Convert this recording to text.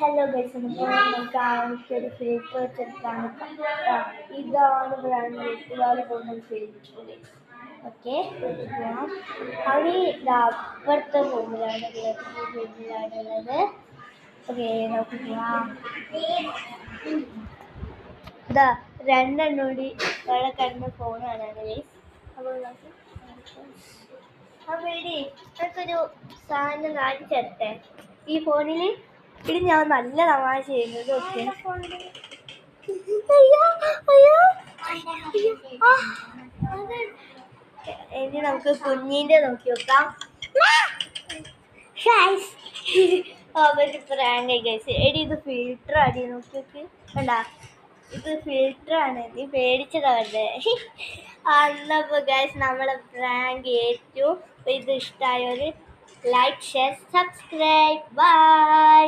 Hello guys ഇപ്പോൾ നമുക്ക് ആൾക്കൊരു ഫിൽറ്റർ വെച്ചെടുത്താണ് ഇതാണ് ബ്രാൻഡ് വീട്ടുകാർ പോകുന്ന ഫിൽറ്റർ ഗൈസ്. ഓക്കെ പോവാം. അവിടെ അപ്പുറത്തെ റൂമിലാണുള്ളത്. ഓക്കെ നമുക്ക് പോവാം. ഇതാ രണ്ടെണ്ണം കൂടി വേറെ കണ്ട ഫോണാണ് ഗൈസ്. അപ്പോൾ നമുക്ക് പേടി നമുക്കൊരു സാധനം കാണിച്ചെടുത്തേ ഈ ഫോണിൽ. ഇത് ഞാൻ നല്ല തമാശ ചെയ്യുന്നത്. ഓക്കെ ഇനി നമുക്ക് കുഞ്ഞിൻ്റെ നോക്കി നോക്കാം. അവര് പ്രാങ്ക് ഗൈസ്. എടി ഇത് ഫിൽറ്റർ അടി നോക്കി നോക്കി കണ്ടാ, ഇത് ഫിൽറ്റർ ആണ്. നീ പേടിച്ചതല്ലേ? അന്നപ്പോൾ ഗൈസ് നമ്മളെ പ്രാങ്ക് ഏറ്റു. ഇത് ഇഷ്ടമായൊരു ലൈക്ക് ഷെയർ സബ്സ്ക്രൈബ് ബൈ.